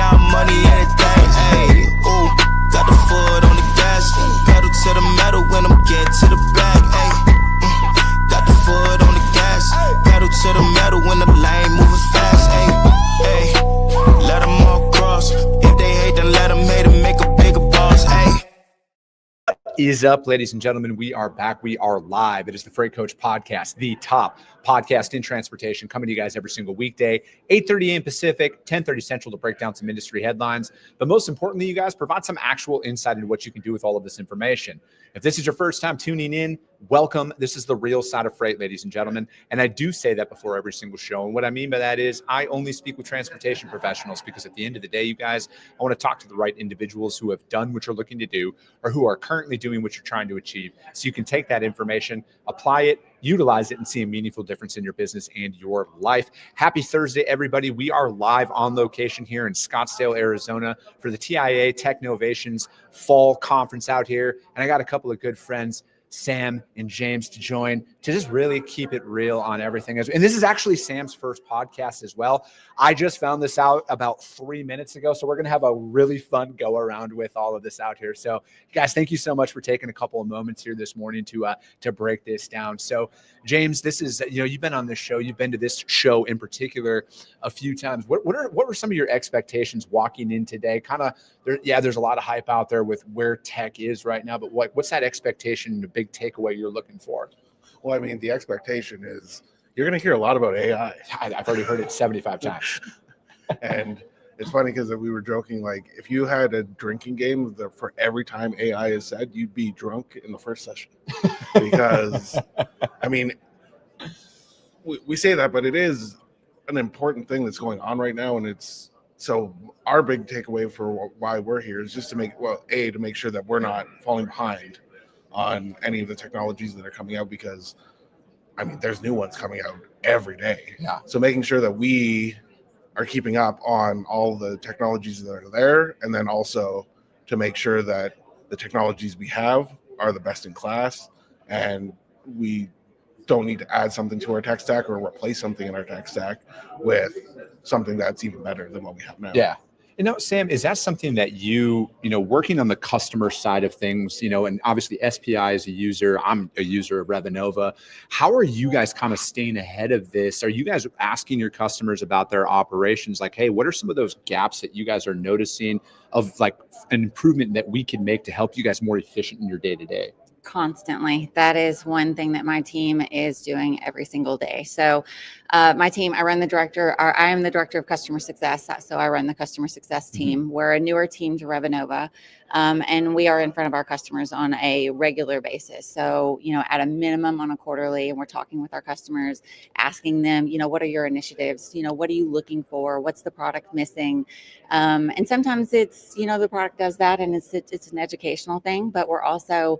now, money anything. Ayy, ooh, got the foot on the gas, pedal to the metal when I'm getting to the bag. Ayy, got the foot on the gas, pedal to the metal when the lane moving fast. Ayy, ayy, let them all cross. If they hate, then let them hate and make a bigger boss. Ayy. Is up, ladies and gentlemen. We are back. We are live. It is the Freight Coach Podcast, the top podcast in transportation, coming to you guys every single weekday, 8:30 a.m. Pacific, 10:30 Central, to break down some industry headlines. But most importantly, you guys provide some actual insight into what you can do with all of this information. If this is your first time tuning in, welcome. This is the real side of freight, ladies and gentlemen. And I do say that before every single show. And what I mean by that is I only speak with transportation professionals, because at the end of the day, you guys, I want to talk to the right individuals who have done what you're looking to do or who are currently doing what you're trying to achieve. So you can take that information, apply it, utilize it, and see a meaningful difference in your business and your life. Happy Thursday, everybody. We are live on location here in Scottsdale, Arizona for the TIA Technovations Fall Conference out here. And I got a couple of good friends, Sam and James, to join to just really keep it real on everything. And this is actually Sam's first podcast as well. I just found this out about 3 minutes ago, so we're going to have a really fun go around with all of this out here. So guys, thank you so much for taking a couple of moments here this morning to break this down. So James, this is, you've been on this show, you've been to this show in particular a few times. What were some of your expectations walking in today? There's a lot of hype out there with where tech is right now, but what's that expectation and the big takeaway you're looking for? Well, I mean, the expectation is you're going to hear a lot about AI. I've already heard it 75 times. And it's funny because we were joking, like, if you had a drinking game for every time AI is said, you'd be drunk in the first session. Because, I mean, we say that, but it is an important thing that's going on right now. And so our big takeaway for why we're here is just to make sure that we're not falling behind on any of the technologies that are coming out, because I mean, there's new ones coming out every day. Yeah. So making sure that we are keeping up on all the technologies that are there, and then also to make sure that the technologies we have are the best in class, and we don't need to add something to our tech stack or replace something in our tech stack with something that's even better than what we have now. Yeah. Sam, is that something that working on the customer side of things, and obviously SPI is a user, I'm a user of Revenova. How are you guys kind of staying ahead of this? Are you guys asking your customers about their operations? Like, hey, what are some of those gaps that you guys are noticing of like an improvement that we can make to help you guys more efficient in your day to day? Constantly. That is one thing that my team is doing every single day. So my team, I am the director of customer success. So I run the customer success team. Mm-hmm. We're a newer team to Revenova. And we are in front of our customers on a regular basis. So, at a minimum on a quarterly, and we're talking with our customers, asking them, what are your initiatives? What are you looking for? What's the product missing? And sometimes it's, the product does that and it's an educational thing, but we're also,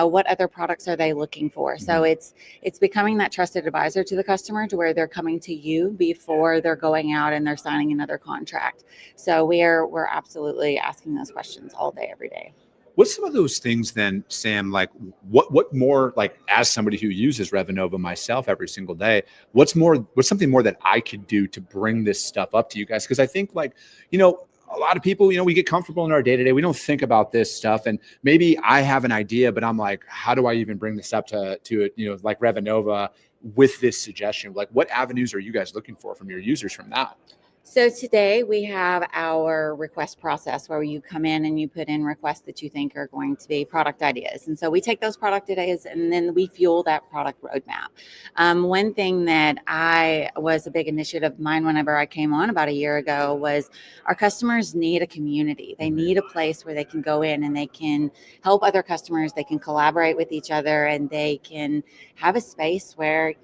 what other products are they looking for? Mm-hmm. So it's becoming that trusted advisor to the customer, to where they're coming to you before they're going out and they're signing another contract. So we're absolutely asking those questions all day, every day. What's some of those things then, Sam, like what more, like, as somebody who uses Revenova myself every single day, what's something more that I could do to bring this stuff up to you guys? Because I think, like, a lot of people, we get comfortable in our day to day. We don't think about this stuff. And maybe I have an idea, but I'm like, how do I even bring this up to like Revenova with this suggestion? Like, what avenues are you guys looking for from your users from that? So today we have our request process where you come in and you put in requests that you think are going to be product ideas. And so we take those product ideas and then we fuel that product roadmap. One thing that was a big initiative of mine whenever I came on about a year ago was our customers need a community. They need a place where they can go in and they can help other customers. They can collaborate with each other and they can have a space where,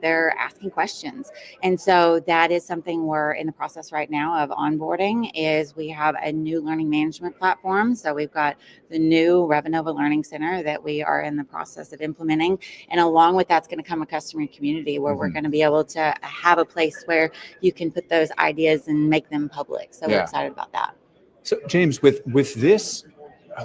they're asking questions. And so that is something we're in the process right now of onboarding. Is we have a new learning management platform. So we've got the new Revenova Learning Center that we are in the process of implementing. And along with that's going to come a customer community where we're going to be able to have a place where you can put those ideas and make them public. So we're excited about that. So James, with this,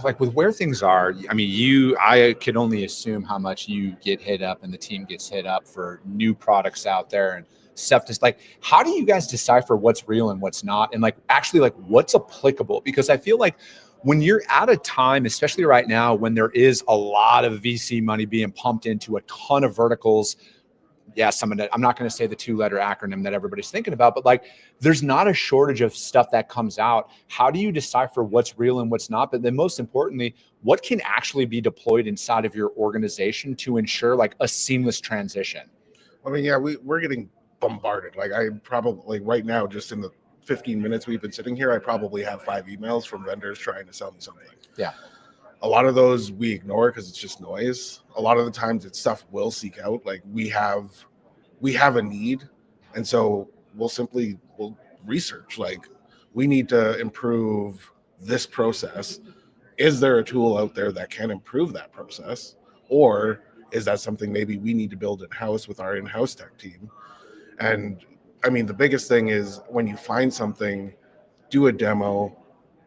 like with where things are, I mean, I could only assume how much you get hit up and the team gets hit up for new products out there and stuff. Just like, how do you guys decipher what's real and what's not? And like, actually like what's applicable? Because I feel like when you're at a time, especially right now, when there is a lot of VC money being pumped into a ton of verticals, yes, I'm not going to say the 2-letter acronym that everybody's thinking about, but like there's not a shortage of stuff that comes out. How do you decipher what's real and what's not? But then most importantly, what can actually be deployed inside of your organization to ensure like a seamless transition? I mean, yeah, we're getting bombarded. Like I probably right now, just in the 15 minutes we've been sitting here, I probably have 5 emails from vendors trying to sell me something. Yeah. A lot of those we ignore because it's just noise. A lot of the times it's stuff we'll seek out. Like we have a need, and so we'll research. Like we need to improve this process. Is there a tool out there that can improve that process, or is that something maybe we need to build in-house with our in-house tech team? And I mean, the biggest thing is when you find something, do a demo,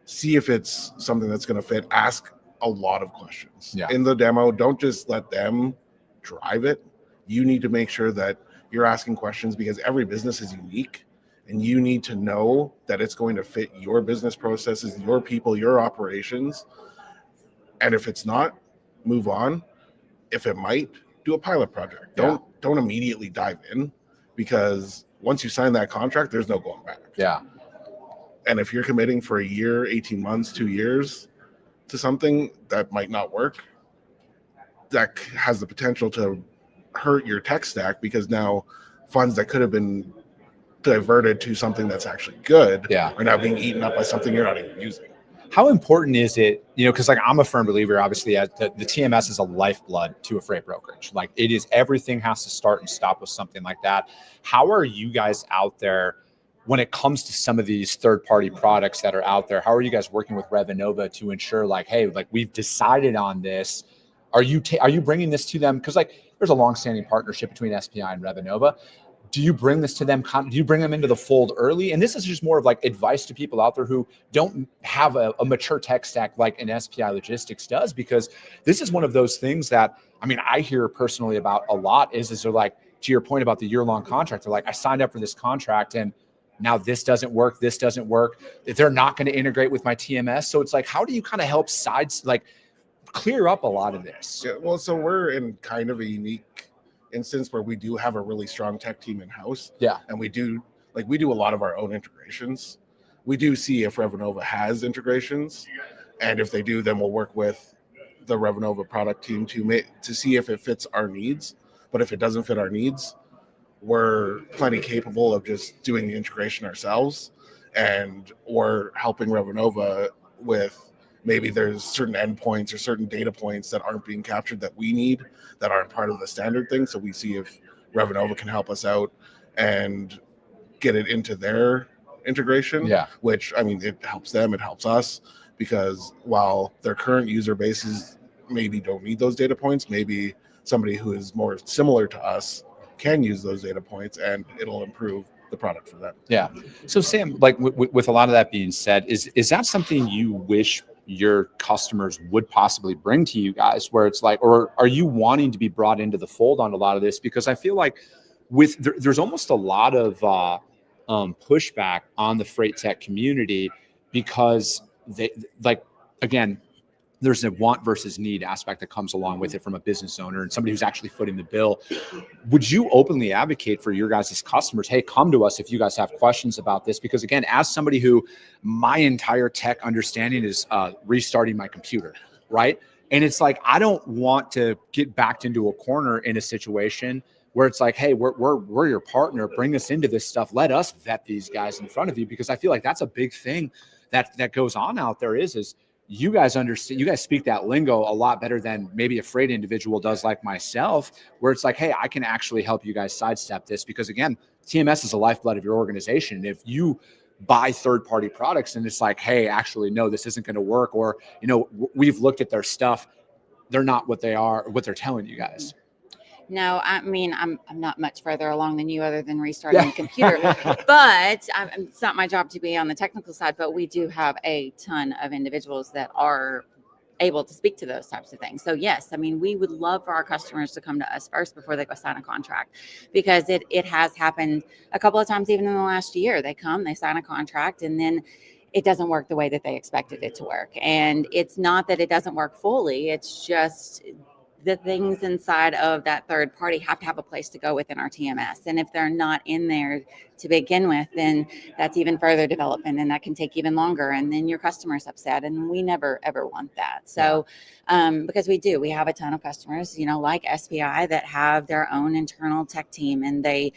see if it's something that's going to fit. Ask a lot of questions in the demo. Don't just let them drive it. You need to make sure that you're asking questions because every business is unique and you need to know that it's going to fit your business processes, your people, your operations. And if it's not, move on. If it might, do a pilot project. Don't immediately dive in, because once you sign that contract, there's no going back. Yeah. And if you're committing for a year, 18 months, 2 years to something that might not work, that has the potential to hurt your tech stack, because now funds that could have been diverted to something that's actually good are now being eaten up by something you're not even using. How important is it, because like I'm a firm believer, obviously, the TMS is a lifeblood to a freight brokerage. Like it is, everything has to start and stop with something like that. How are you guys out there when it comes to some of these third-party products that are out there? How are you guys working with Revenova to ensure like, hey, like we've decided on this. Are you bringing this to them? Because like there's a long-standing partnership between SPI and Revenova. Do you bring this to them? Do you bring them into the fold early? And this is just more of like advice to people out there who don't have a mature tech stack like an SPI Logistics does, because this is one of those things that, I mean, I hear personally about a lot is they're like, to your point about the year-long contract, they're like, I signed up for this contract and now this doesn't work. This doesn't work. They're not going to integrate with my TMS. So it's like, how do you kind of help clear up a lot of this? Yeah, well, so we're in kind of a unique instance where we do have a really strong tech team in-house. Yeah. And we do a lot of our own integrations. We do see if Revenova has integrations, and if they do, then we'll work with the Revenova product team to see if it fits our needs. But if it doesn't fit our needs, we're plenty capable of just doing the integration ourselves, and or helping Revenova with maybe there's certain endpoints or certain data points that aren't being captured that we need, that aren't part of the standard thing. So we see if Revenova can help us out and get it into their integration, which, I mean, it helps them, it helps us, because while their current user bases maybe don't need those data points, maybe somebody who is more similar to us can use those data points and it'll improve the product for them. Yeah. So Sam, like with a lot of that being said, is that something you wish your customers would possibly bring to you guys, where it's like, or are you wanting to be brought into the fold on a lot of this? Because I feel like there's almost a lot of pushback on the freight tech community, because they, like, again, there's a want versus need aspect that comes along with it from a business owner and somebody who's actually footing the bill. Would you openly advocate for your guys' customers, hey, come to us if you guys have questions about this? Because again, as somebody who, my entire tech understanding is restarting my computer, right? And it's like, I don't want to get backed into a corner in a situation where it's like, hey, we're your partner, bring us into this stuff. Let us vet these guys in front of you, because I feel like that's a big thing that goes on out there is you guys understand, you guys speak that lingo a lot better than maybe a freight individual does, like myself, where it's like, hey, I can actually help you guys sidestep this, because again, TMS is the lifeblood of your organization. If you buy third-party products and it's like, hey, actually, no, this isn't going to work, or, we've looked at their stuff, they're not what they're telling you guys. No, I mean, I'm not much further along than you, other than restarting the computer. But it's not my job to be on the technical side. But we do have a ton of individuals that are able to speak to those types of things. So yes, I mean, we would love for our customers to come to us first before they go sign a contract, because it has happened a couple of times, even in the last year. They come, they sign a contract, and then it doesn't work the way that they expected it to work. And it's not that it doesn't work fully, it's just the things inside of that third party have to have a place to go within our TMS. And if they're not in there to begin with, then that's even further development, and that can take even longer. And then your customer's upset, and we never ever want that. So, because we have a ton of customers, like SPI, that have their own internal tech team, and they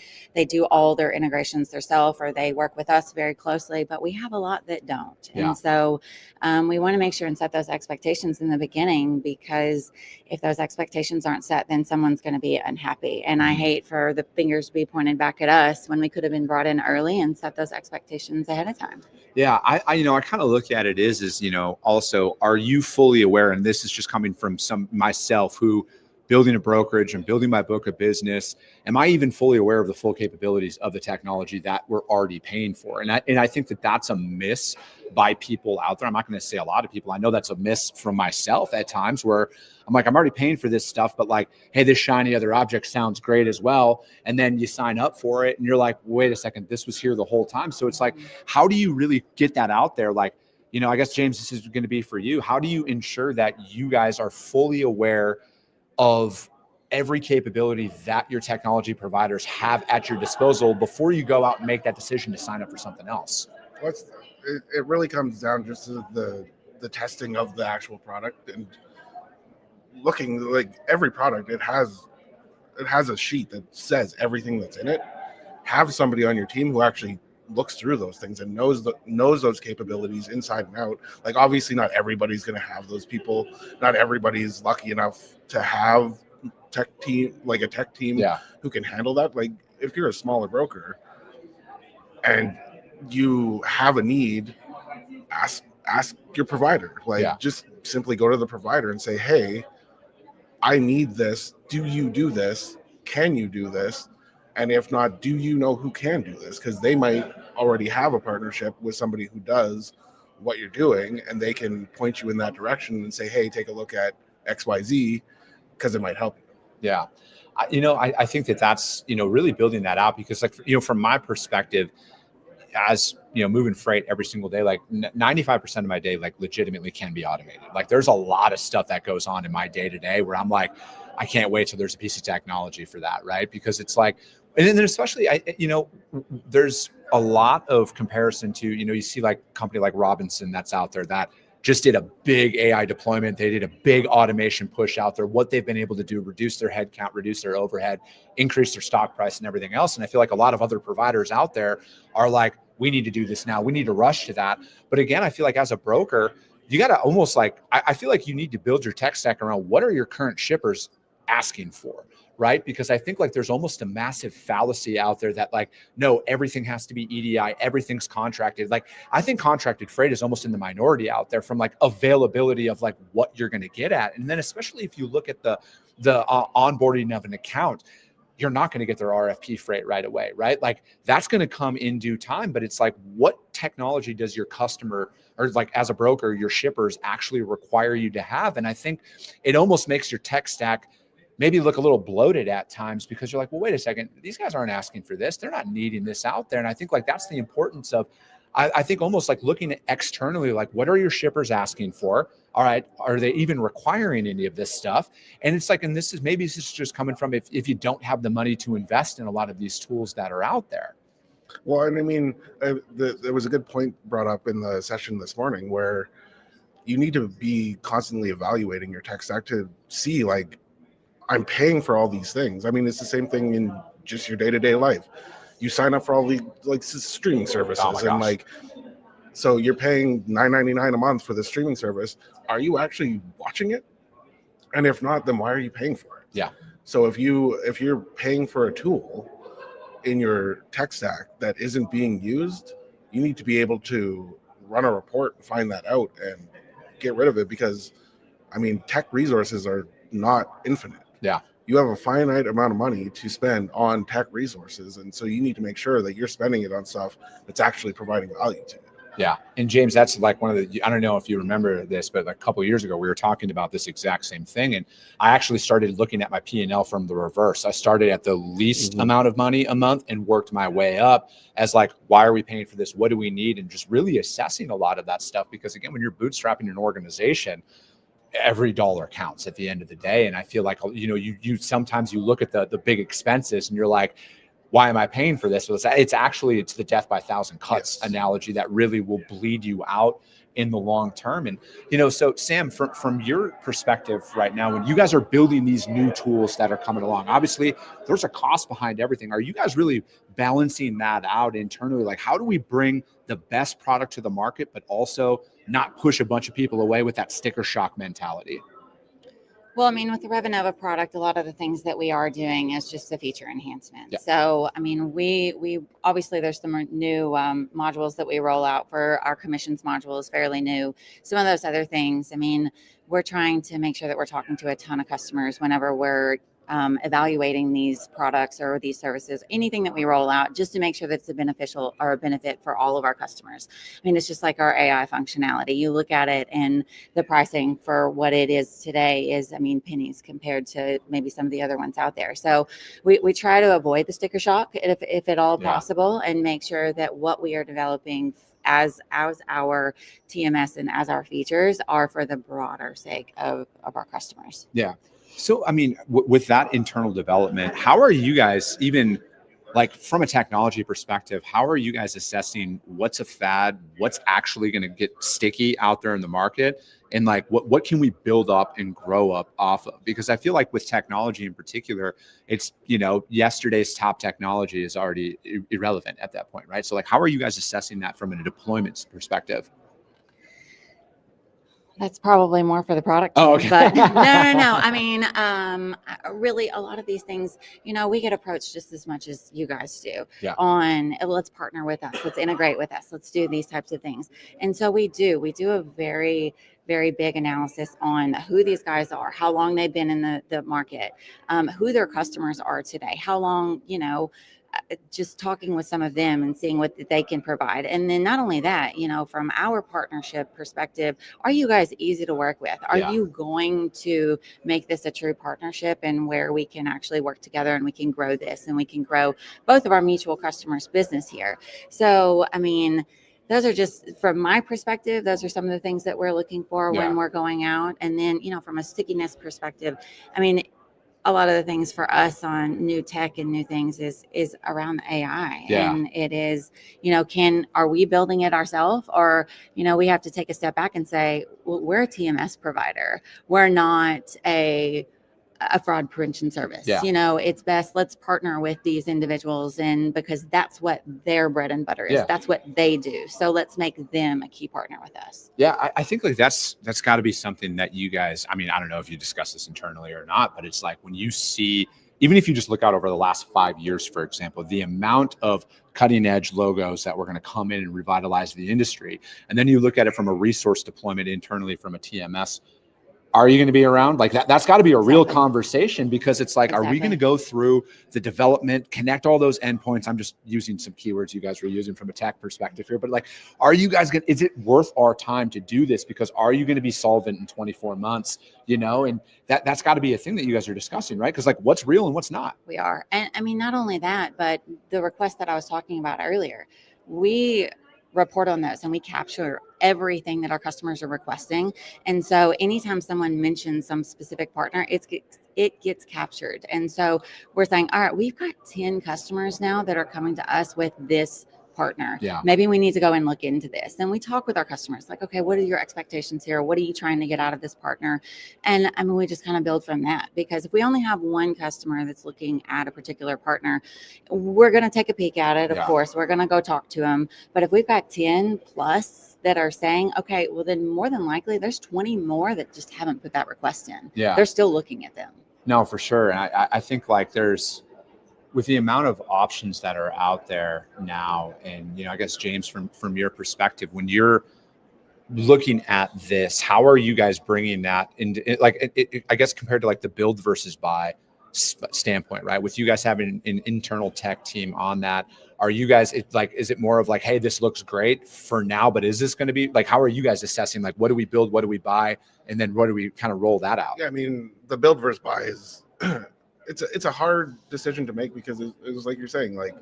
do all their integrations themselves, or they work with us very closely. But we have a lot that don't, and so we want to make sure and set those expectations in the beginning, because if those expectations aren't set, then someone's going to be unhappy. And I hate for the fingers to be pointed back at us when we could have been brought in early and set those expectations ahead of time. Yeah, I kind of look at it is also, are you fully aware? And this is just coming from myself, who building a brokerage and building my book of business. Am I even fully aware of the full capabilities of the technology that we're already paying for? And I think that that's a miss by people out there. I'm not going to say a lot of people. I know that's a miss from myself at times, where I'm like, I'm already paying for this stuff, but like, hey, this shiny other object sounds great as well. And then you sign up for it and you're like, wait a second, this was here the whole time. So it's like, how do you really get that out there? Like, I guess, James, this is going to be for you. How do you ensure that you guys are fully aware of every capability that your technology providers have at your disposal before you go out and make that decision to sign up for something else? It really comes down just to the testing of the actual product, and looking, like, every product, it has a sheet that says everything that's in it. Have somebody on your team who actually looks through those things and knows those capabilities inside and out. Like, obviously not everybody's going to have those people. Not everybody's lucky enough to have a tech team who can handle that. Like, if you're a smaller broker and you have a need, ask your provider. Just simply go to the provider and say, hey, I need this. Do you do this? Can you do this? And if not, do you know who can do this? Because they might already have a partnership with somebody who does what you're doing, and they can point you in that direction and say, hey, take a look at XYZ, because it might help you. Yeah. I think that's, really building that out, because, like, from my perspective, as moving freight every single day, like 95% of my day, like, legitimately can be automated. Like, there's a lot of stuff that goes on in my day to day where I'm like, I can't wait till there's a piece of technology for that. Right. Because it's like, and then especially, there's a lot of comparison to, you see like a company like Robinson that's out there that just did a big AI deployment. They did a big automation push out there. What they've been able to do, reduce their headcount, reduce their overhead, increase their stock price and everything else. And I feel like a lot of other providers out there are like, we need to do this now. We need to rush to that. But again, I feel like as a broker, you got to almost like, I feel like you need to build your tech stack around what are your current shippers asking for, right? Because I think like there's almost a massive fallacy out there that like, no, everything has to be EDI, everything's contracted. Like, I think contracted freight is almost in the minority out there from like availability of like what you're going to get at. And then especially if you look at the onboarding of an account, you're not going to get their RFP freight right away, right? Like, that's going to come in due time, but it's like, what technology does your customer, or like as a broker, your shippers actually require you to have? And I think it almost makes your tech stack maybe look a little bloated at times, because you're like, well, wait a second, these guys aren't asking for this. They're not needing this out there. And I think like that's the importance of, I think almost like looking at externally, like what are your shippers asking for? All right. Are they even requiring any of this stuff? And it's like, and this is just coming from if you don't have the money to invest in a lot of these tools that are out there. Well, and I mean, there was a good point brought up in the session this morning where you need to be constantly evaluating your tech stack to see, like, I'm paying for all these things. I mean, it's the same thing in just your day-to-day life. You sign up for all the like streaming services, and like, so you're paying $9.99 a month for the streaming service. Are you actually watching it? And if not, then why are you paying for it? Yeah. So if you're paying for a tool in your tech stack that isn't being used, you need to be able to run a report and find that out and get rid of it, because I mean, tech resources are not infinite. Yeah. You have a finite amount of money to spend on tech resources. And so you need to make sure that you're spending it on stuff that's actually providing value to you. Yeah. And James, that's like one of the, I don't know if you remember this, but like a couple of years ago, we were talking about this exact same thing. And I actually started looking at my P&L from the reverse. I started at the least amount of money a month and worked my way up as like, why are we paying for this? What do we need? And just really assessing a lot of that stuff. Because again, when you're bootstrapping an organization, every dollar counts at the end of the day. And I feel like, you sometimes you look at the big expenses and you're like, why am I paying for this? Well, it's the death by 1,000 cuts analogy that really will bleed you out in the long term. And, so Sam, from your perspective right now, when you guys are building these new tools that are coming along, obviously there's a cost behind everything. Are you guys really balancing that out internally? Like, how do we bring the best product to the market, but also not push a bunch of people away with that sticker shock mentality? Well, I mean, with the Revenova product, a lot of the things that we are doing is just the feature enhancement. Yeah. So, I mean, we obviously there's some new modules that we roll out. For our commissions module is fairly new. Some of those other things, I mean, we're trying to make sure that we're talking to a ton of customers whenever we're evaluating these products or these services, anything that we roll out, just to make sure that it's a beneficial or a benefit for all of our customers. I mean, it's just like our AI functionality. You look at it and the pricing for what it is today is, I mean, pennies compared to maybe some of the other ones out there. So we try to avoid the sticker shock if at all possible, and make sure that what we are developing as our TMS and as our features are for the broader sake of our customers. Yeah. So, I mean, with that internal development, how are you guys, even like from a technology perspective, how are you guys assessing what's a fad, what's actually going to get sticky out there in the market, and like what can we build up and grow up off of? Because I feel like with technology in particular, it's, yesterday's top technology is already irrelevant at that point, right? So like, how are you guys assessing that from a deployment perspective? That's probably more for the product team, okay. But no. I mean, really, a lot of these things, we get approached just as much as you guys do on, let's partner with us, let's integrate with us, let's do these types of things. And so we do a very, very big analysis on who these guys are, how long they've been in the market, who their customers are today, how long, just talking with some of them and seeing what they can provide. And then not only that, from our partnership perspective, are you guys easy to work with? Are you going to make this a true partnership and where we can actually work together and we can grow this and we can grow both of our mutual customers' business here? So, I mean, those are just, from my perspective, those are some of the things that we're looking for when we're going out. And then, from a stickiness perspective, I mean, a lot of the things for us on new tech and new things is around AI. And it is, are we building it ourselves, or, we have to take a step back and say, well, we're a TMS provider. We're not a fraud prevention service. It's best, let's partner with these individuals, and because that's what their bread and butter is. That's what they do. So let's make them a key partner with us. I think like that's got to be something that you guys, I mean, I don't know if you discuss this internally or not, but it's like when you see, even if you just look out over the last 5 years, for example, the amount of cutting edge logos that were going to come in and revitalize the industry. And then you look at it from a resource deployment internally from a TMS. Are you going to be around? Like that's got to be a real conversation, because it's like, are we going to go through the development, connect all those endpoints? I'm just using some keywords you guys were using from a tech perspective here, but like, are you guys going to, is it worth our time to do this? Because are you going to be solvent in 24 months, and that's got to be a thing that you guys are discussing, right? Because like, what's real and what's not? We are. And I mean, not only that, but the request that I was talking about earlier, we report on those and we capture everything that our customers are requesting. And so anytime someone mentions some specific partner, it gets captured. And so we're saying, all right, we've got 10 customers now that are coming to us with this partner. Maybe we need to go and look into this. And we talk with our customers like, okay, what are your expectations here? What are you trying to get out of this partner? And I mean, we just kind of build from that, because if we only have one customer that's looking at a particular partner, we're going to take a peek at it. Of course, we're going to go talk to them. But if we've got 10 plus that are saying, okay, well then more than likely there's 20 more that just haven't put that request in. They're still looking at them. No, for sure. And I think like there's, with the amount of options that are out there now, and I guess James, from your perspective, when you're looking at this, how are you guys bringing that into, like, I guess compared to like the build versus buy? standpoint, right? With you guys having an internal tech team on that, are you guys is it more of like, hey, this looks great for now, but is this going to be like, how are you guys assessing, like, what do we build, what do we buy, and then what do we kind of roll that out? Yeah, I mean, the build versus buy is it's a hard decision to make, because it was like you're saying, like,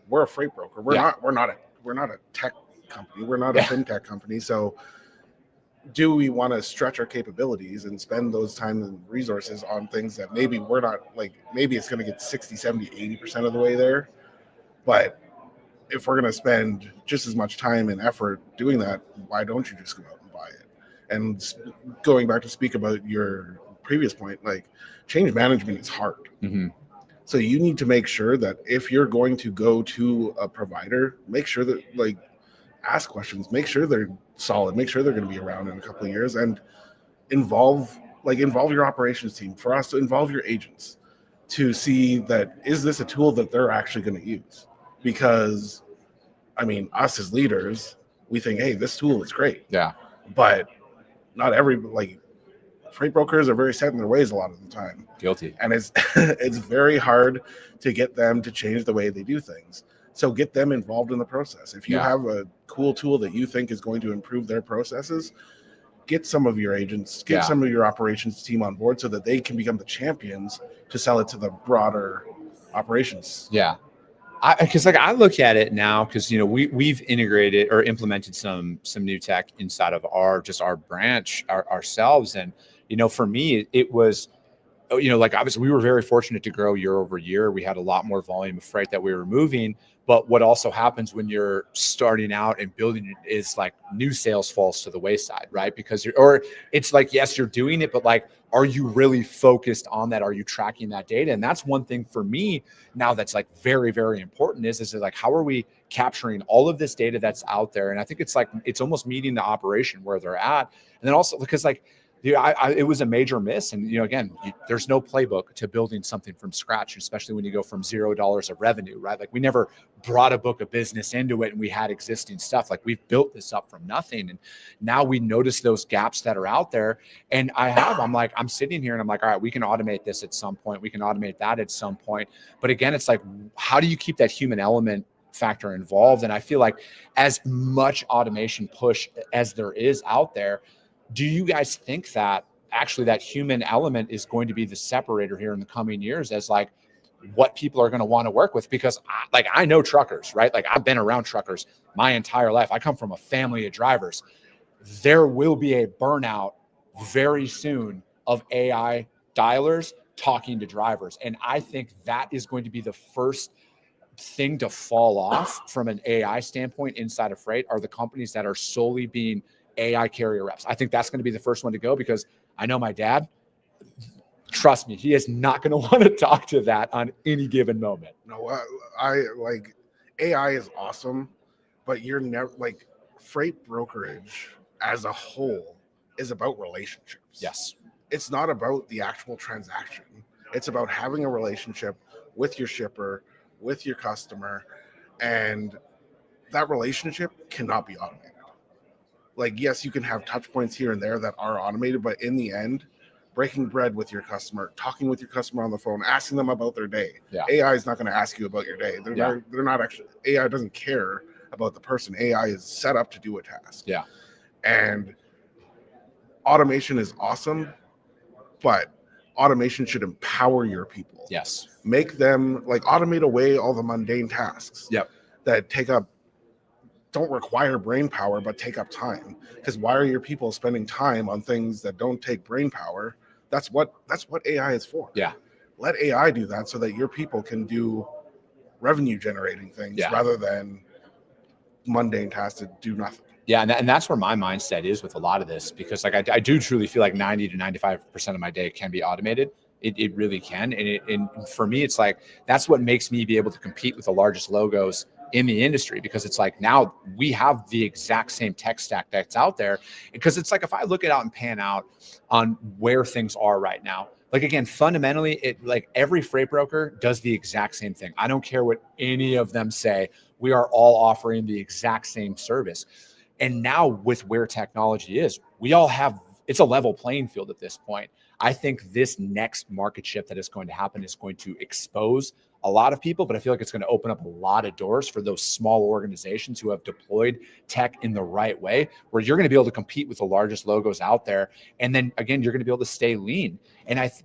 we're a freight broker. We're not a tech company. We're not a fintech company. So do we want to stretch our capabilities and spend those time and resources on things that maybe we're not, like, maybe it's going to get 60, 70, 80% of the way there. But if we're going to spend just as much time and effort doing that, why don't you just go out and buy it? And going back to speak about your previous point, like, change management is hard. Mm-hmm. So you need to make sure that if you're going to go to a provider, make sure that, like, ask questions, make sure they're solid, make sure they're going to be around in a couple of years, and involve your operations team, for us to involve your agents to see that, is this a tool that they're actually going to use? Because, I mean, us as leaders, we think, hey, this tool is great. Yeah. But not every, like, freight brokers are very set in their ways a lot of the time. Guilty. And it's it's very hard to get them to change the way they do things. So get them involved in the process. If you have a cool tool that you think is going to improve their processes, get some of your agents, get some of your operations team on board, so that they can become the champions to sell it to the broader operations. Yeah. Because like, I look at it now, because, you know, we've integrated or implemented some new tech inside of our branch ourselves. And, you know, for me, it was, you know, like, obviously we were very fortunate to grow year over year. We had a lot more volume of freight that we were moving. But what also happens when you're starting out and building it is, like, new sales falls to the wayside, right? Because it's like, yes, you're doing it, but, like, are you really focused on that? Are you tracking that data? And that's one thing for me now that's, like, very, very important is like, how are we capturing all of this data that's out there? And I think it's like, it's almost meeting the operation where they're at. And then also, because, like, it was a major miss. And, you know, again, there's no playbook to building something from scratch, especially when you go from $0 of revenue, right? Like, we never brought a book of business into it and we had existing stuff. Like, we've built this up from nothing. And now we notice those gaps that are out there. And I'm sitting here and I'm like, all right, we can automate this at some point. We can automate that at some point. But again, it's like, how do you keep that human element factor involved? And I feel like as much automation push as there is out there, do you guys think that actually that human element is going to be the separator here in the coming years, as, like, what people are going to want to work with? Because I know truckers, right? Like, I've been around truckers my entire life. I come from a family of drivers. There will be a burnout very soon of AI dialers talking to drivers. And I think that is going to be the first thing to fall off from an AI standpoint inside of freight, are the companies that are solely being AI carrier reps. I think that's going to be the first one to go, because I know my dad, trust me, he is not going to want to talk to that on any given moment. No, I like, AI is awesome, but you're never, like, freight brokerage as a whole is about relationships. Yes. It's not about the actual transaction. It's about having a relationship with your shipper, with your customer, and that relationship cannot be automated. Like, yes, you can have touch points here and there that are automated, but in the end, breaking bread with your customer, talking with your customer on the phone, asking them about their day. Yeah. AI is not going to ask you about your day. They're not actually, AI doesn't care about the person. AI is set up to do a task. Yeah. And automation is awesome, but automation should empower your people. Yes. Make them, like, automate away all the mundane tasks. Yep. That don't require brain power, but take up time. Because why are your people spending time on things that don't take brain power? That's what AI is for. Yeah. Let AI do that so that your people can do revenue generating things rather than mundane tasks that do nothing. Yeah. And that's where my mindset is with a lot of this, because, like, I do truly feel like 90 to 95% of my day can be automated. It really can. And for me, it's like, that's what makes me be able to compete with the largest logos in the industry, because it's like, now we have the exact same tech stack that's out there. Because it's like, if I look it out and pan out on where things are right now, like, again, fundamentally, it, like, every freight broker does the exact same thing. I don't care what any of them say. We are all offering the exact same service. And now with where technology is, we all have, it's a level playing field at this point. I think this next market shift that is going to happen is going to expose a lot of people, but I feel like it's going to open up a lot of doors for those small organizations who have deployed tech in the right way, where you're going to be able to compete with the largest logos out there. And then again, you're going to be able to stay lean.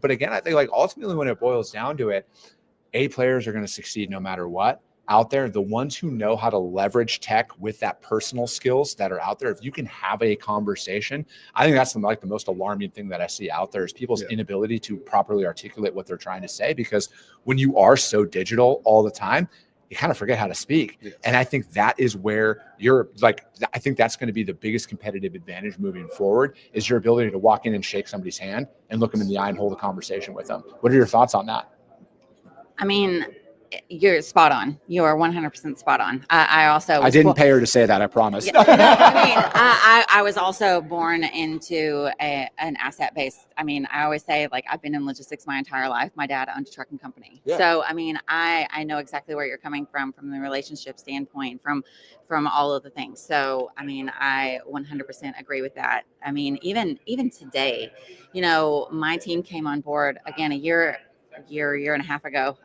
But again, I think like ultimately when it boils down to it, A players are going to succeed no matter what out there. The ones who know how to leverage tech with that personal skills that are out there, if you can have a conversation, I think that's the most alarming thing that I see out there is people's inability to properly articulate what they're trying to say, because when you are so digital all the time, you kind of forget how to speak. Yes. And I think that is where I think that's going to be the biggest competitive advantage moving forward, is your ability to walk in and shake somebody's hand and look them in the eye and hold a conversation with them. What are your thoughts on that? I mean, you're spot on. You are 100% spot on. I didn't pay her to say that, I promise. Yeah, I was also born into an asset-based. I mean, I always say, like, I've been in logistics my entire life. My dad owned a trucking company. Yeah. So, I mean, I know exactly where you're coming from the relationship standpoint, from all of the things. So, I mean, I 100% agree with that. I mean, even today, my team came on board again a year and a half ago.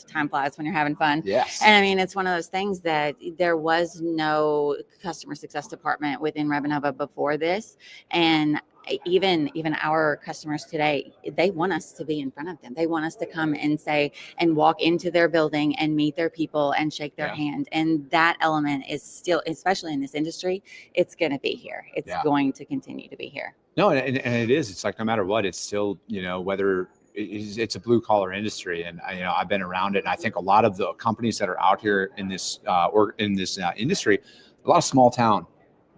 Time flies when you're having fun. Yes. And I mean, it's one of those things that there was no customer success department within Revenova before this. And even our customers today, they want us to be in front of them. They want us to come and say and walk into their building and meet their people and shake their hand. And that element is still, especially in this industry, it's going to be here. It's going to continue to be here. No, and it is. It's like no matter what, it's still, whether it's a blue collar industry, and I've been around it, and I think a lot of the companies that are out here in this industry, a lot of small town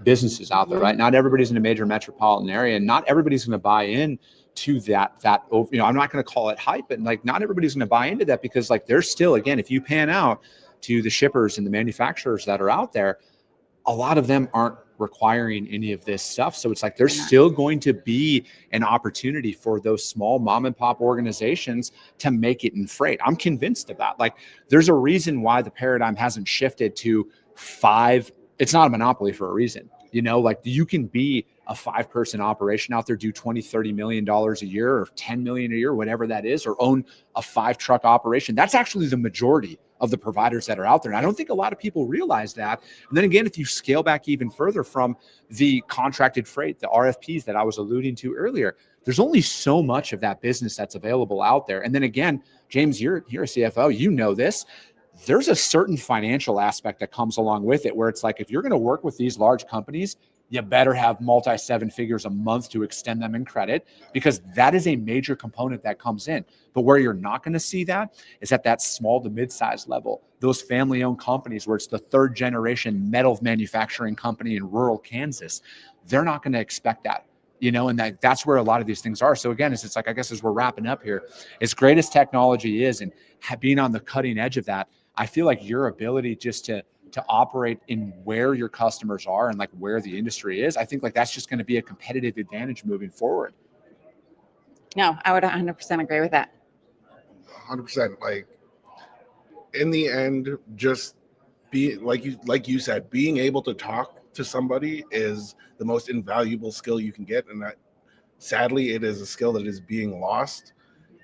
businesses out there, right? Not everybody's in a major metropolitan area, and not everybody's going to buy in to that. I'm not going to call it hype, but like not everybody's going to buy into that, because like there's still, again, if you pan out to the shippers and the manufacturers that are out there, a lot of them aren't requiring any of this stuff. So it's like there's still going to be an opportunity for those small mom and pop organizations to make it in freight. I'm convinced of that. Like there's a reason why the paradigm hasn't shifted to 5. It's not a monopoly for a reason. Like you can be a 5-person operation out there, do $20-30 million a year or $10 million a year, whatever that is, or own a 5-truck operation. That's actually the majority of the providers that are out there. And I don't think a lot of people realize that. And then again, if you scale back even further from the contracted freight, the RFPs that I was alluding to earlier, there's only so much of that business that's available out there. And then again, James, you're a CFO, you know this. There's a certain financial aspect that comes along with it, where it's like, if you're going to work with these large companies, you better have multi-7 figures a month to extend them in credit, because that is a major component that comes in. But where you're not going to see that is at that small to mid-sized level, those family-owned companies where it's the 3rd generation metal manufacturing company in rural Kansas. They're not going to expect that. And that's where a lot of these things are. So again, it's like, I guess as we're wrapping up here, as great as technology is and being on the cutting edge of that, I feel like your ability just to operate in where your customers are and like where the industry is, I think like that's just going to be a competitive advantage moving forward. No, I would 100% agree with that. 100%. Like in the end, just be like you said, being able to talk to somebody is the most invaluable skill you can get. And that sadly, it is a skill that is being lost.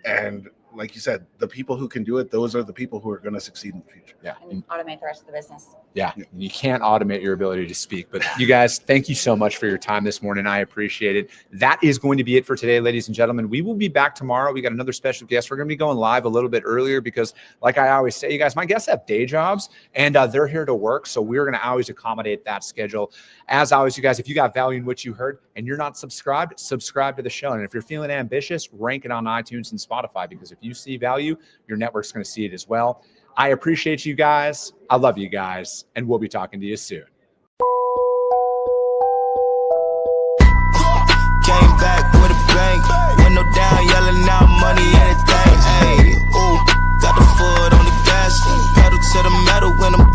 And like you said, the people who can do it, those are the people who are going to succeed in the future. Yeah. And automate the rest of the business. Yeah. You can't automate your ability to speak, but you guys, thank you so much for your time this morning. I appreciate it. That is going to be it for today, ladies and gentlemen. We will be back tomorrow. We got another special guest. We're going to be going live a little bit earlier because, like I always say, you guys, my guests have day jobs and they're here to work. So we're going to always accommodate that schedule. As always, you guys, if you got value in what you heard and you're not subscribed, subscribe to the show. And if you're feeling ambitious, rank it on iTunes and Spotify, because if you see value, your network's going to see it as well. I appreciate you guys. I love you guys. And we'll be talking to you soon. Came back with a bang. Window down, yelling out money, anything. Hey, ooh, got the foot on the gas. Pedal to the metal when I'm